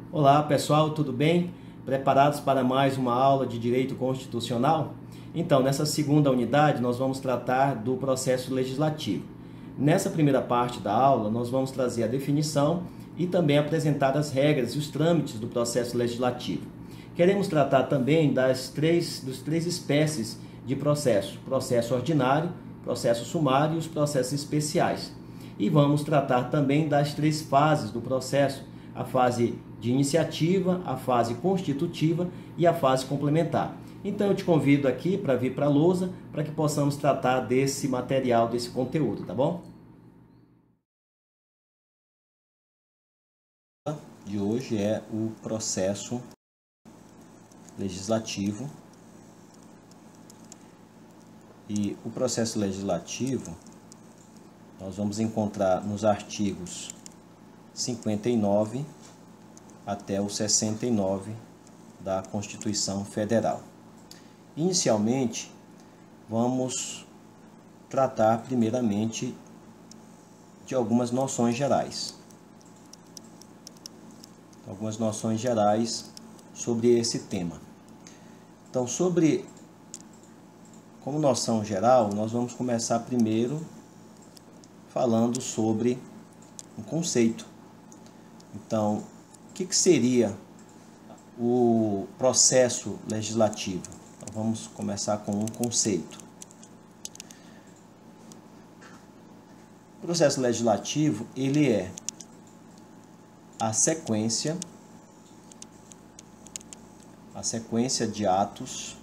Olá pessoal, tudo bem? Preparados para mais uma aula de Direito Constitucional? Então, nessa segunda unidade, nós vamos tratar do processo legislativo. Nessa primeira parte da aula, nós vamos trazer a definição e também apresentar as regras e os trâmites do processo legislativo. Queremos tratar também das três espécies de processo: processo ordinário, processo sumário e os processos especiais. E vamos tratar também das três fases do processo: a fase de iniciativa, a fase constitutiva e a fase complementar. Então eu te convido aqui para vir para a lousa para que possamos tratar desse material, desse conteúdo, tá bom? De hoje é o processo legislativo. E o processo legislativo nós vamos encontrar nos artigos 59 até o 69 da Constituição Federal. Inicialmente, vamos tratar primeiramente de algumas noções gerais. Algumas noções gerais sobre esse tema. Então, como noção geral, nós vamos começar primeiro falando sobre um conceito. Então, o que seria o processo legislativo? Então, vamos começar com um conceito. O processo legislativo, ele é a sequência de atos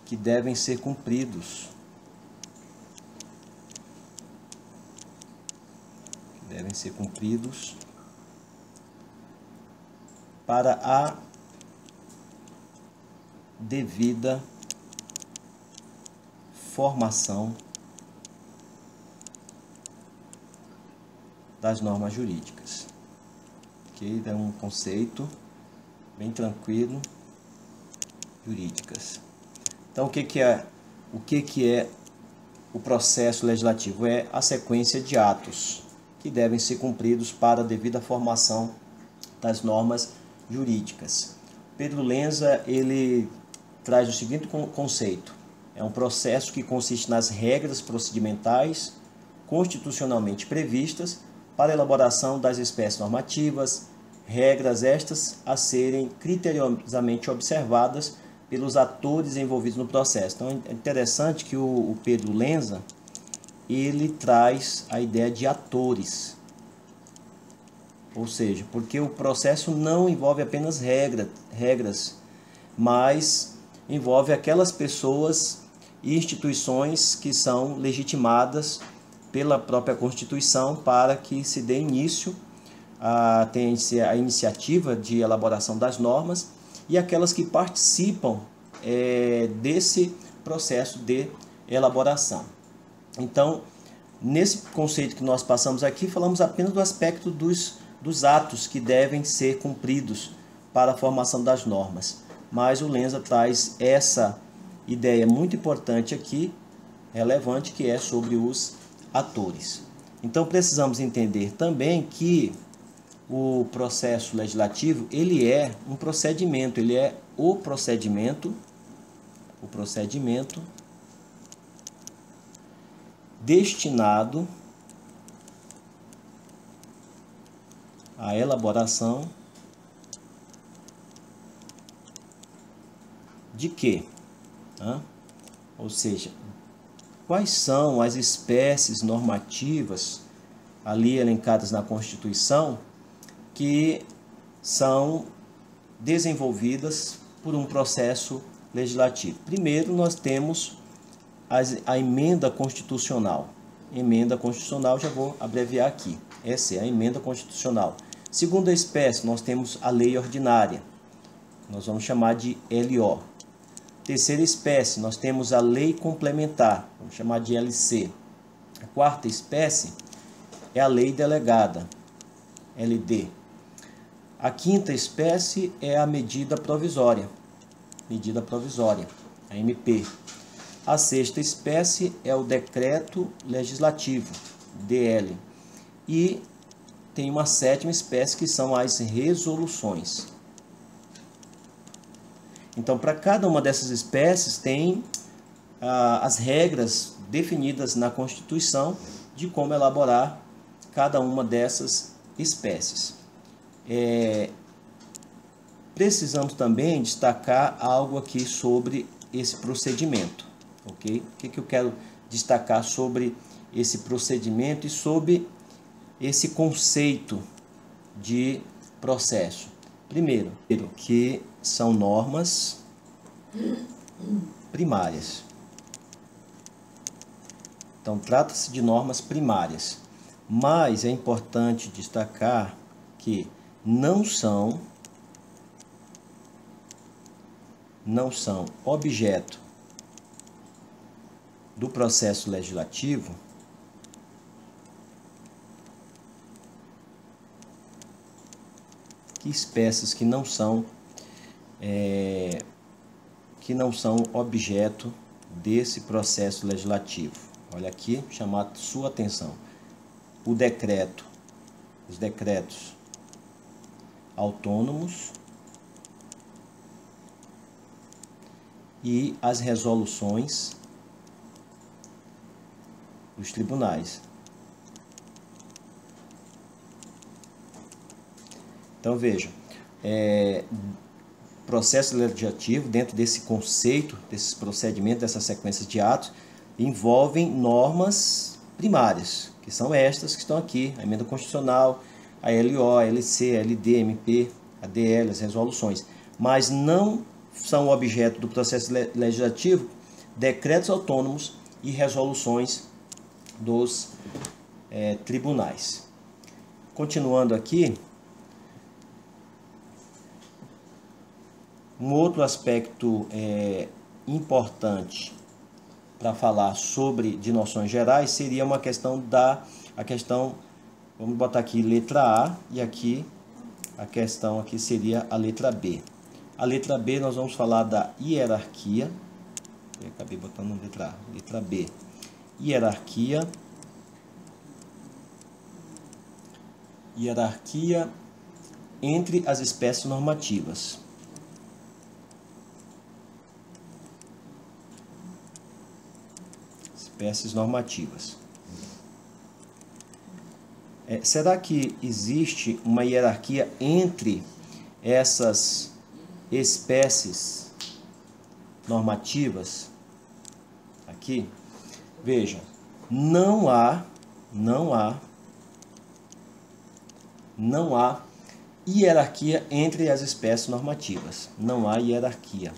que devem ser cumpridos para a devida formação das normas jurídicas. Ok? É um conceito bem tranquilo, jurídicas. Então, o que é o processo legislativo? É a sequência de atos que devem ser cumpridos para a devida formação das normas jurídicas. Pedro Lenza, ele traz o seguinte conceito: é um processo que consiste nas regras procedimentais constitucionalmente previstas para a elaboração das espécies normativas, regras estas a serem criteriosamente observadas pelos atores envolvidos no processo. Então é interessante que o Pedro Lenza, ele traz a ideia de atores. Ou seja, porque o processo não envolve apenas regras, mas envolve aquelas pessoas e instituições que são legitimadas pela própria Constituição para que se dê início a iniciativa de elaboração das normas, e aquelas que participam desse processo de elaboração. Então, nesse conceito que nós passamos aqui, falamos apenas do aspecto dos atos que devem ser cumpridos para a formação das normas. Mas o Lenza traz essa ideia muito importante aqui, relevante, que é sobre os atores. Então, precisamos entender também que o processo legislativo, ele é um procedimento, ele é o procedimento destinado à elaboração de quê? Ou seja, quais são as espécies normativas ali elencadas na Constituição que são desenvolvidas por um processo legislativo. Primeiro, nós temos a emenda constitucional. Emenda constitucional, já vou abreviar aqui. Essa é a emenda constitucional. Segunda espécie, nós temos a lei ordinária. Nós vamos chamar de LO. Terceira espécie, nós temos a lei complementar. Vamos chamar de LC. A quarta espécie é a lei delegada. LD. A quinta espécie é a medida provisória. medida provisória, a MP. A sexta espécie é o decreto legislativo, DL. E tem uma sétima espécie que são as resoluções. Então, para cada uma dessas espécies tem as regras definidas na Constituição de como elaborar cada uma dessas espécies. Precisamos também destacar algo aqui sobre esse procedimento, ok? O que eu quero destacar sobre esse procedimento e sobre esse conceito de processo? Primeiro, que são normas primárias. Então, trata-se de normas primárias, mas é importante destacar que não são objeto do processo legislativo espécies que não são objeto desse processo legislativo. Olha aqui, chamar sua atenção. Os decretos autônomos e as resoluções dos tribunais. Então vejam, processo legislativo, dentro desse conceito, desses procedimentos, dessas sequências de atos, envolvem normas primárias, que são estas que estão aqui, a emenda constitucional, a LO, a LC, a LD, a MP, a DL, as resoluções, mas não são objeto do processo legislativo decretos autônomos e resoluções dos tribunais. Continuando aqui, um outro aspecto importante para falar sobre de noções gerais seria uma questão vamos botar aqui letra A e aqui a questão aqui seria a letra B. A letra B nós vamos falar da hierarquia. Eu acabei botando letra A, letra B. Hierarquia entre as espécies normativas. Espécies normativas. Será que existe uma hierarquia entre essas espécies normativas? Aqui, veja, não há hierarquia entre as espécies normativas. Não há hierarquia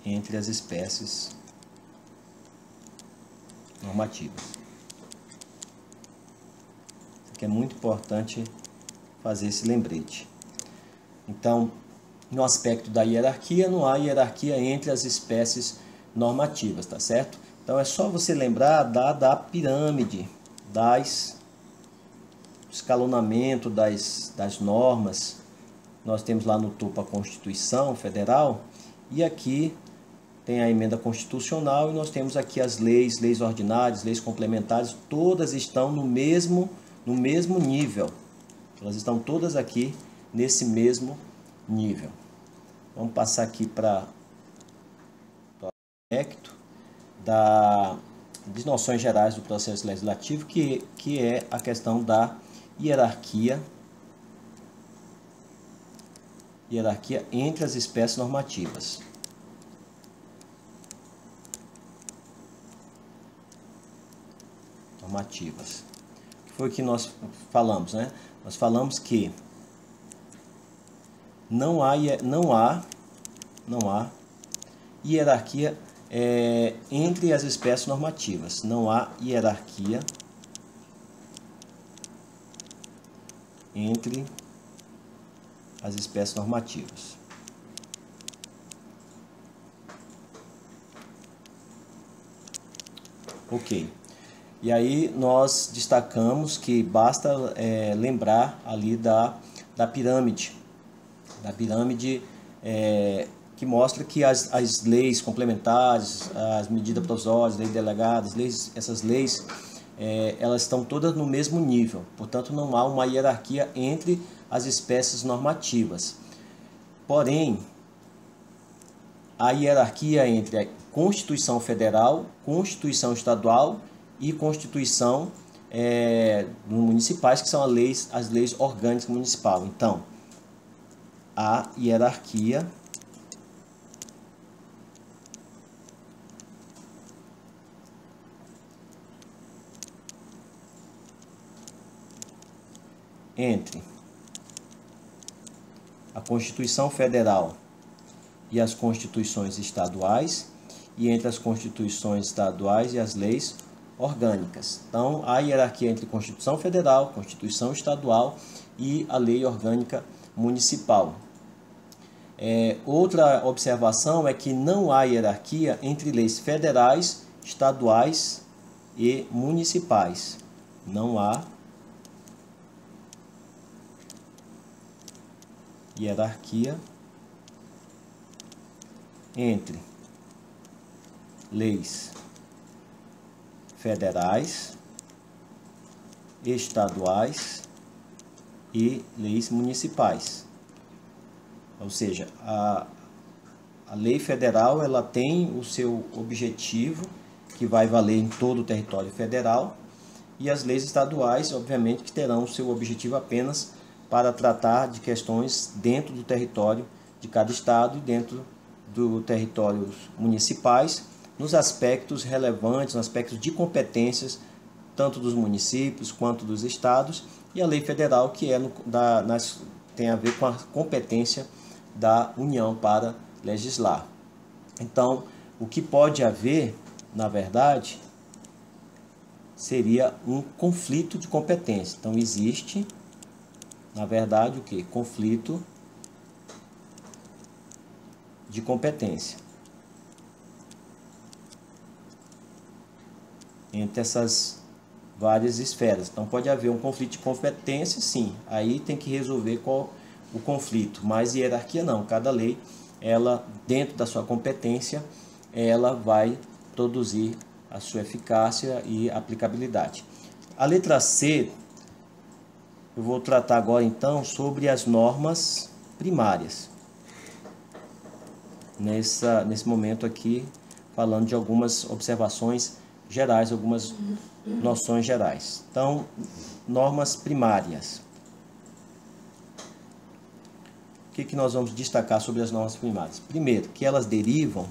entre as espécies normativas. Isso aqui é muito importante fazer esse lembrete. Então, no aspecto da hierarquia, não há hierarquia entre as espécies normativas, tá certo? Então, é só você lembrar da pirâmide, escalonamento das normas. Nós temos lá no topo a Constituição Federal e aqui tem a emenda constitucional e nós temos aqui as leis ordinárias, leis complementares, todas estão no mesmo nível. Elas estão todas aqui nesse mesmo nível. Vamos passar aqui para o aspecto de noções gerais do processo legislativo, que é a questão da hierarquia entre as espécies normativas. O que foi que nós falamos, né? Nós falamos que não há hierarquia entre as espécies normativas. Não há hierarquia entre as espécies normativas. Ok. E aí nós destacamos que basta lembrar ali da pirâmide, da pirâmide, que mostra que as leis complementares, as medidas provisórias, leis delegadas, essas leis, elas estão todas no mesmo nível. Portanto, não há uma hierarquia entre as espécies normativas. Porém, a hierarquia entre a Constituição Federal, Constituição Estadual e Constituição municipais, que são as leis orgânicas municipais. Então, a hierarquia entre a Constituição Federal e as constituições estaduais, e entre as constituições estaduais e as leis orgânicas. Então, a hierarquia entre Constituição Federal, Constituição Estadual e a lei orgânica municipal. Outra observação é que não há hierarquia entre leis federais, estaduais e municipais. Não há hierarquia entre leis federais, estaduais e leis municipais. Ou seja, a lei federal ela tem o seu objetivo, que vai valer em todo o território federal, e as leis estaduais, obviamente, que terão o seu objetivo apenas para tratar de questões dentro do território de cada estado e dentro do territórios municipais, nos aspectos relevantes, nos aspectos de competências, tanto dos municípios quanto dos estados, e a lei federal, que tem a ver com a competência da União para legislar. Então, o que pode haver, na verdade, seria um conflito de competência. Então, existe, na verdade, o que? Conflito de competência entre essas várias esferas. Então, pode haver um conflito de competência, sim. Aí tem que resolver qual o conflito. Mas hierarquia não. Cada lei, ela, dentro da sua competência, ela vai produzir a sua eficácia e aplicabilidade. A letra C, eu vou tratar agora, então, sobre as normas primárias. Nesse momento aqui, falando de algumas observações gerais, algumas noções gerais. Então, normas primárias. O que nós vamos destacar sobre as normas primárias? Primeiro, que elas derivam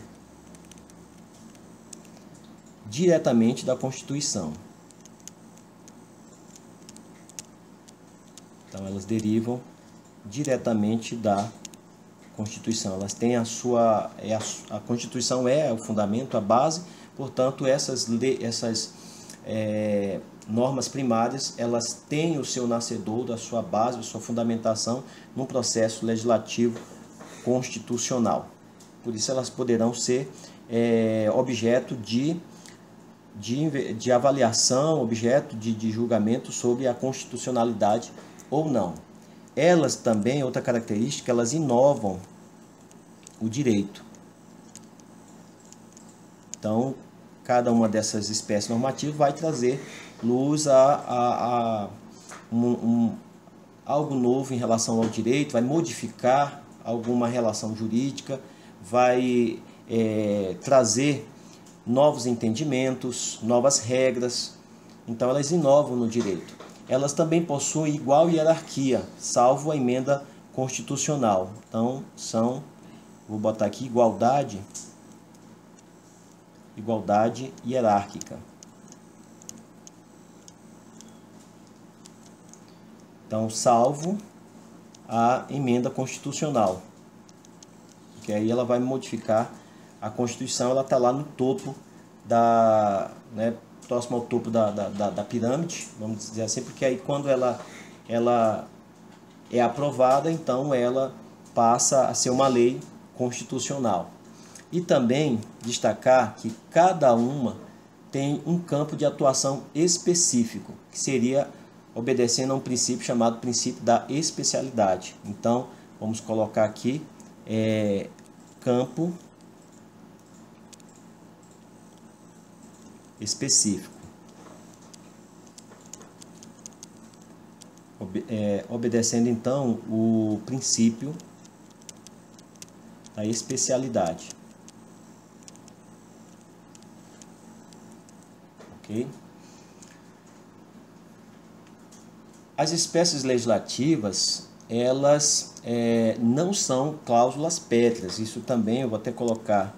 diretamente da Constituição. Então, elas derivam diretamente da Constituição. Elas têm a Constituição é o fundamento, a base, portanto, essas normas primárias, elas têm o seu nascedor, a sua base, a sua fundamentação num processo legislativo constitucional. Por isso, elas poderão ser objeto de avaliação, objeto de julgamento sobre a constitucionalidade ou não. Elas também, outra característica, elas inovam o direito. Então, cada uma dessas espécies normativas vai trazer luz a algo novo em relação ao direito, vai modificar alguma relação jurídica, vai trazer novos entendimentos, novas regras. Então, elas inovam no direito. Elas também possuem igual hierarquia, salvo a emenda constitucional. Então, vou botar aqui igualdade hierárquica. Então, salvo a emenda constitucional, que aí ela vai modificar a Constituição, ela está lá no topo próximo ao topo da pirâmide, vamos dizer assim, porque aí quando ela é aprovada, então ela passa a ser uma lei constitucional. E também destacar que cada uma tem um campo de atuação específico, que seria obedecendo a um princípio chamado princípio da especialidade. Então, vamos colocar aqui, campo específico. Obedecendo então o princípio da especialidade. Ok? As espécies legislativas, elas não são cláusulas pétreas. Isso também eu vou até colocar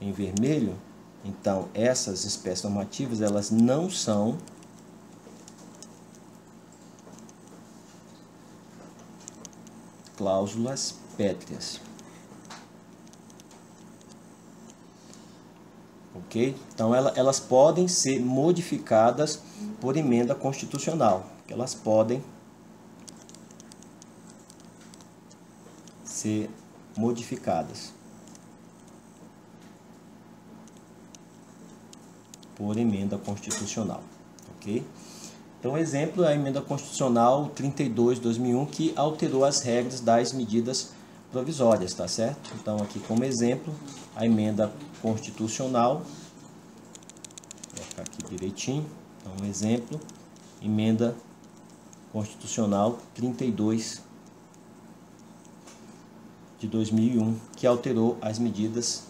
em vermelho. Então, essas espécies normativas, elas não são cláusulas pétreas. Ok? Então, elas podem ser modificadas por emenda constitucional. Elas podem ser modificadas por emenda constitucional. Ok? Então, exemplo é a emenda constitucional 32/2001, que alterou as regras das medidas provisórias, tá certo? Então, aqui como exemplo, a emenda constitucional, vou colocar aqui direitinho. Então, um exemplo, emenda constitucional 32/2001, que alterou as medidas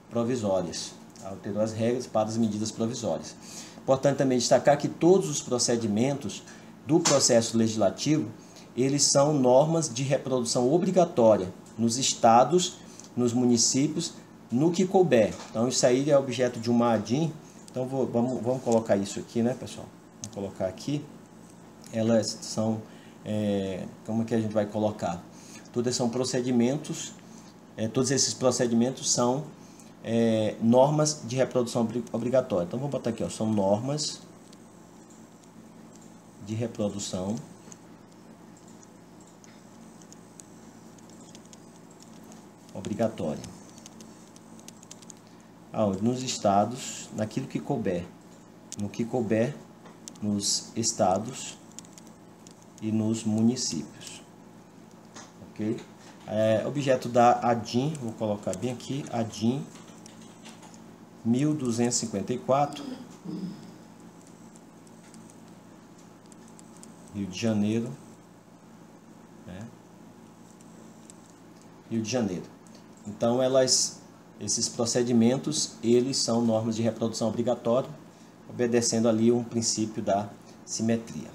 provisórias, alterou as regras para as medidas provisórias. Importante também destacar que todos os procedimentos do processo legislativo, eles são normas de reprodução obrigatória nos estados, nos municípios, no que couber. Então, isso aí é objeto de uma ADIM. Então, vamos colocar isso aqui, né, pessoal? Vamos colocar aqui. Elas são, como é que a gente vai colocar? Todos são procedimentos, todos esses procedimentos são normas de reprodução obrigatória. Então, vamos botar aqui, ó, são normas de reprodução obrigatória. Nos estados, naquilo que couber, no que couber, nos estados e nos municípios. Ok? Objeto da ADIM, vou colocar bem aqui, ADIM 1254, Rio de Janeiro, né? Rio de Janeiro. Então, esses procedimentos, eles são normas de reprodução obrigatória, obedecendo ali um princípio da simetria.